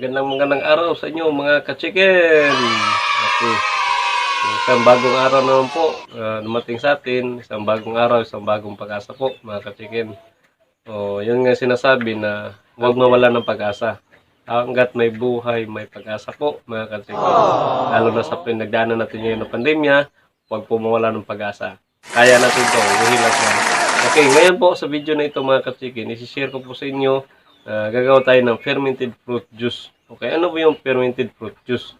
Magandang araw sa inyo mga ka-chicken. Okay. Isang bagong araw naman po dumating sa atin. Isang bagong araw, isang bagong pag-asa po mga ka-chicken. Yun nga sinasabi na huwag mawala ng pag-asa. Hanggat may buhay, may pag-asa po mga ka-chicken. Lalo na sa pinagdaanan natin ngayon ng pandemya, huwag po mawala ng pag-asa. Kaya natin to, uhilas yan. Okay, ngayon po sa video na ito mga ka-chicken, isi-share ko po sa inyo gagawa tayo ng fermented fruit juice. Okay, ano po yung fermented fruit juice?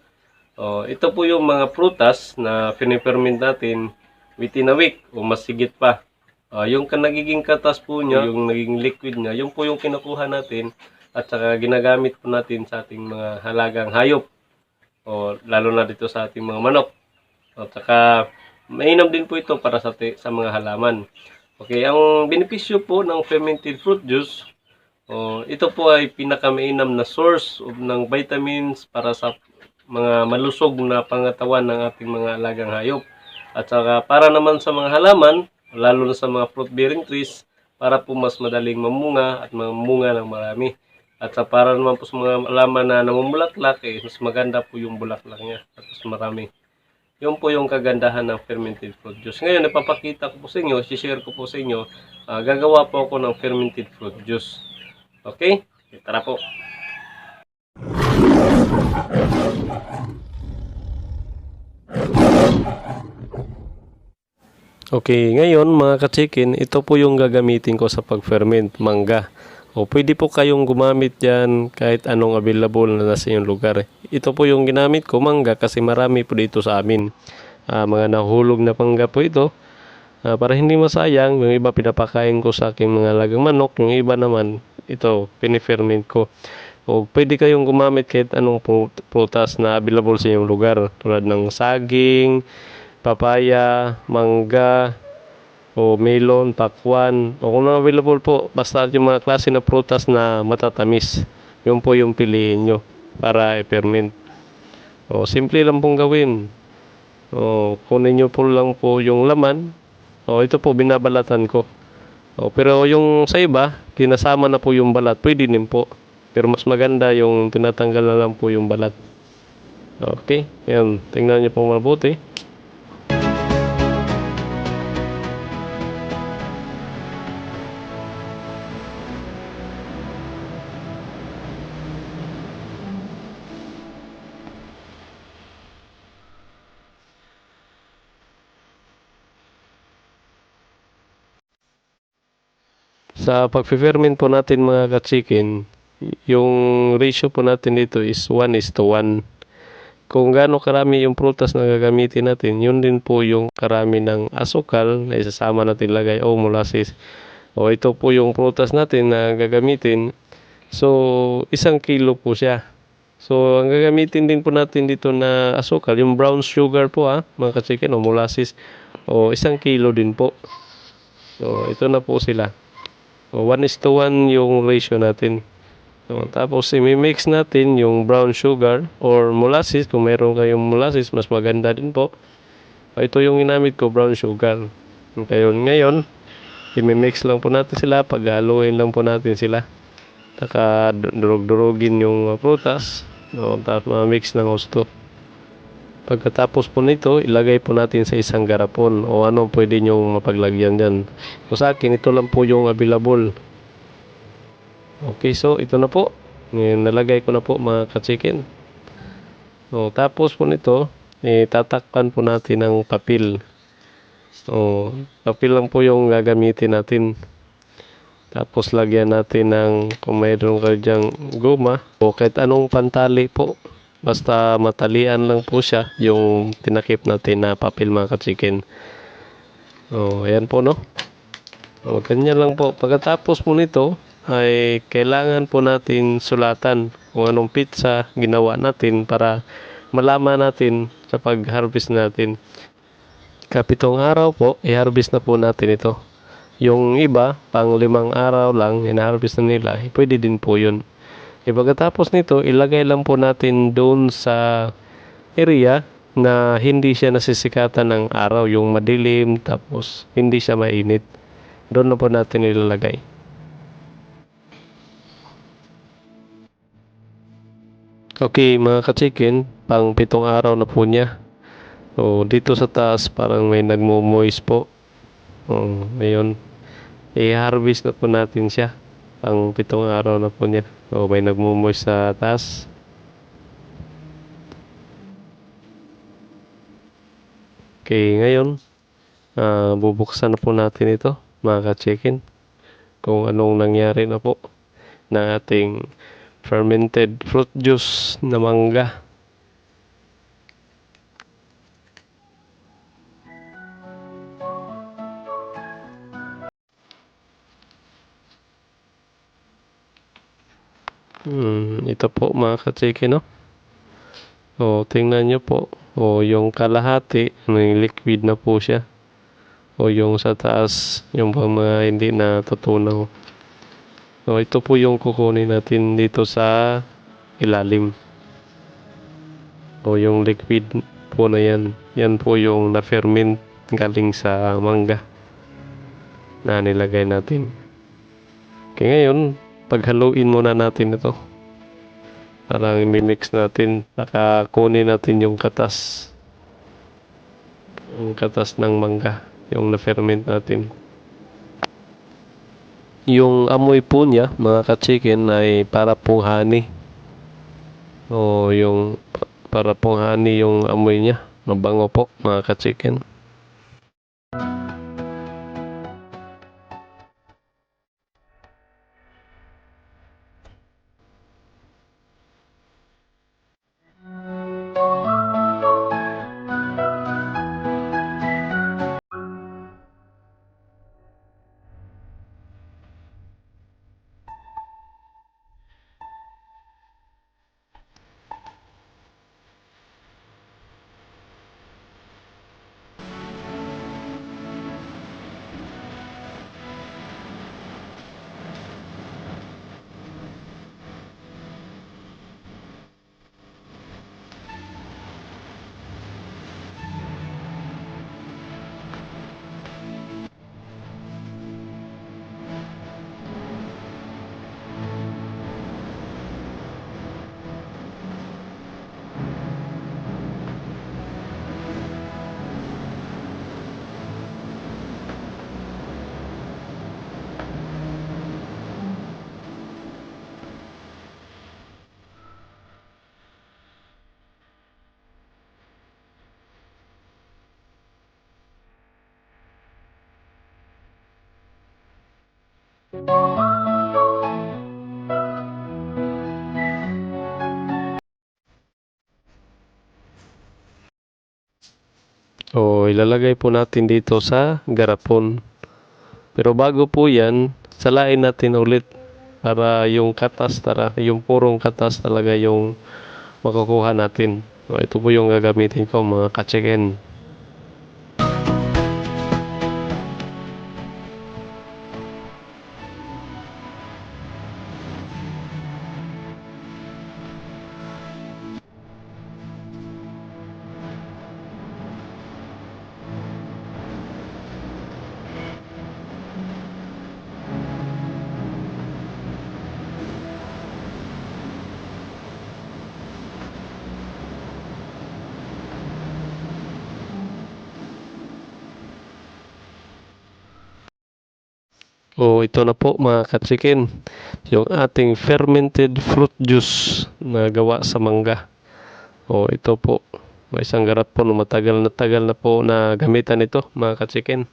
Ito po yung mga prutas na piniferment natin within a week o mas higit pa. Yung nagiging katas po niya, yung naging liquid niya, yung po yung kinukuha natin at saka ginagamit po natin sa ating mga halagang hayop. Lalo na dito sa ating mga manok. At saka mainam din po ito para sa mga halaman. Okay, ang benepisyo po ng fermented fruit juice, ito po ay pinakamainam na source ng vitamins para sa mga malusog na pangatawan ng ating mga alagang hayop. At saka para naman sa mga halaman, lalo na sa mga fruit-bearing trees, para po mas madaling mamunga at mamunga ng marami. At sa para naman po sa mga halaman na namumulaklak, mas maganda po yung bulaklak niya at mas marami. Yun po yung kagandahan ng fermented fruit juice. Ngayon, ipapakita ko po sa inyo, share ko po sa inyo, gagawa po ako ng fermented fruit juice. Okay? Tara po. Okay, ngayon mga ka-chicken, ito po yung gagamitin ko sa pag-ferment, mangga. Pwede po kayong gumamit dyan kahit anong available na nasa yung lugar. Ito po yung ginamit ko, mangga, kasi marami po dito sa amin. Mga nahulog na mangga po ito. Para hindi masayang, yung iba pinapakain ko sa aking mga alagang manok, yung iba naman, ito, piniferment ko. Pwede kayong gumamit kahit anong prutas na available sa inyong lugar, tulad ng saging, papaya, mangga, melon, pakwan, kung ano available po, basta yung mga klase na prutas na matatamis, yun po yung piliin nyo para i-ferment. Simple lang pong gawin. Kunin nyo po lang po yung laman. Ito po binabalatan ko. Pero yung sa iba, kinasama na po yung balat, pwede din po. Pero mas maganda yung tinatanggal na lang po yung balat. Okay, yan. Tingnan nyo po mabuti. Sa pag-ferment po natin mga ka-chicken, yung ratio po natin dito is 1:1. Kung gaano karami yung prutas na gagamitin natin, yun din po yung karami ng asukal na isasama natin lagay o molasses. Ito po yung prutas natin na gagamitin. So, 1 kilo po siya. So, ang gagamitin din po natin dito na asukal, yung brown sugar po mga ka-chicken o molasses. 1 kilo din po. So, ito na po sila. 1:1 yung ratio natin. Tapos i-mix natin yung brown sugar or molasses. Kung meron kayong molasses, mas maganda din po. Ito yung ginamit ko, brown sugar. Ngayon, i-mix lang po natin sila. Paghaluin lang po natin sila. Saka durog-durugin yung prutas. Tapos ma-mix ng gusto. Pagkatapos po nito, ilagay po natin sa isang garapon o ano pwede nyo mapaglagyan dyan. Sa akin, ito lang po yung available. Okay, so ito na po. Ngayon, nalagay ko na po mga ka-chicken. Tapos po nito, tatakpan po natin ng papel. Papel lang po yung gagamitin natin. Tapos lagyan natin ng, kung mayroon kayo dyang goma o kahit anong pantali po. Basta matalian lang po siya yung tinakip natin na papel mga ka-chicken. Ayan po no. Ganyan lang po. Pagkatapos po nito ay kailangan po natin sulatan kung anong pizza ginawa natin para malaman natin sa pag-harvest natin. 7 araw po, i-harvest na po natin ito. Yung iba, pang 5 araw lang, ina-harvest na nila, pwede din po yun. Pagkatapos nito, ilagay lang po natin doon sa area na hindi siya nasisikatan ng araw, yung madilim, tapos hindi siya mainit. Doon na po natin ilalagay. Okay, mga ka-chicken, pang 7 araw na po niya. So, dito sa taas parang may nagmo-moist po. Ngayon, i-harvest na po natin siya. Pang 7 araw na po niya. So, may nagmo-moist sa taas. Okay, ngayon, bubuksan na po natin ito, mga ka-chicken. Kung anong nangyari na po ng ating fermented fruit juice na mangga. Ito po mga ka-chicken, no? O, tingnan nyo po. O, yung kalahati, may liquid na po siya. O, yung sa taas, yung mga hindi natutunaw. So, ito po yung kukunin natin dito sa ilalim. O, yung liquid po na yan. Yan po yung na-ferment galing sa mangga na nilagay natin. Kaya ngayon, paghaluin muna natin ito. Parang i-mix natin, nakakunin natin yung katas. Yung katas ng mangga, yung na-ferment natin. Yung amoy po niya, mga ka-chicken, ay para pong honey. O yung para pong honey yung amoy niya. Mabango po, mga ka-chicken. O, ilalagay po natin dito sa garapon. Pero bago po yan, salain natin ulit para yung katas, yung purong katas talaga yung makukuha natin. So, ito po yung gagamitin ko, mga ka-chicken. O, ito na po mga ka-chicken, yung ating fermented fruit juice na gawa sa mangga. O, ito po, may isang garapon, tagal na po na gamitan ito, mga ka-chicken.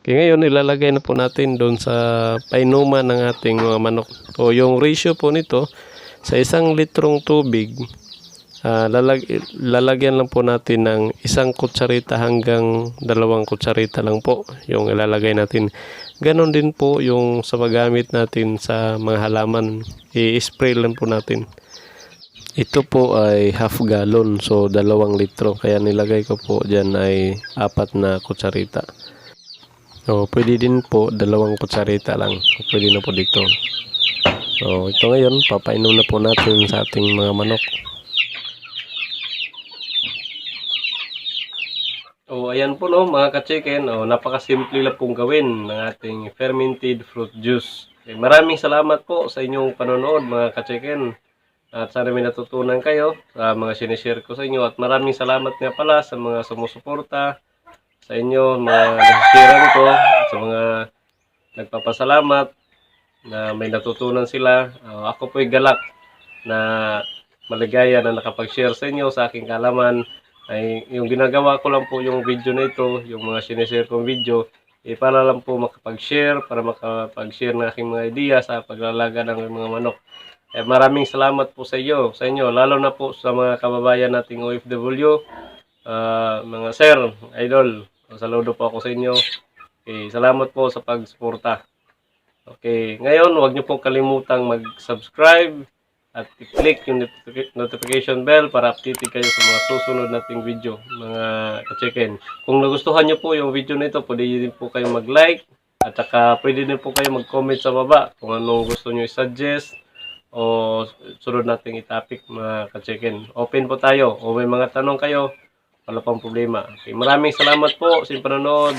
Kaya ngayon, ilalagay na po natin doon sa painuman ng ating mga manok. O, yung ratio po nito, sa 1 litrong tubig, lalagyan lang po natin ng 1 kutsarita hanggang 2 kutsarita lang po yung ilalagay natin. Ganon din po yung sa paggamit natin sa mga halaman, i-spray lang po natin. Ito po ay half gallon, so 2 litro, kaya nilagay ko po dyan ay 4 na kutsarita. So pwede din po 2 kutsarita lang, pwede na po dito. So ito ngayon, papainom na po natin sa ating mga manok. O, ayan po no, mga ka-chicken. O, napakasimple lang pong gawin ng ating fermented fruit juice. Maraming salamat po sa inyong panonood, mga ka-chicken. At sana may natutunan kayo sa mga sinishare ko sa inyo. At maraming salamat nga pala sa mga sumusuporta sa inyo, mga nasisharean ko, at sa mga nagpapasalamat na may natutunan sila. Ako po'y galak na maligaya na nakapag-share sa inyo sa aking kaalaman. Ay yung ginagawa ko lang po yung video na ito, yung mga sinishare kong video, para lang po makapag-share, para makapag-share ng aking mga idea sa paglalaga ng mga manok. Maraming salamat po sa inyo, lalo na po sa mga kababayan nating OFW, mga sir, idol. Saludo po ako sa inyo. Okay, salamat po sa pagsuporta. Okay, ngayon huwag niyo po kalimutang mag-subscribe at i-click yung notification bell para updated kayo sa mga susunod nating video, mga ka-chicken. Kung nagustuhan niyo po yung video nito, pwede din po kayo mag-like at saka pwede din po kayo mag-comment sa baba kung anong gusto niyo i-suggest o sunod nating i-topic, mga ka-chicken. Open po tayo o may mga tanong kayo, wala pang problema. Okay, maraming salamat po sa panonood.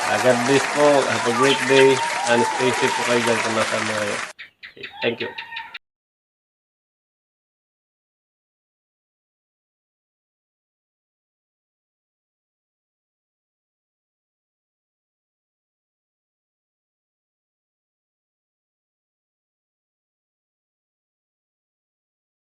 God bless po. Have a great day and stay safe po kayo dyan kung nasaan na kayo. Okay, thank you.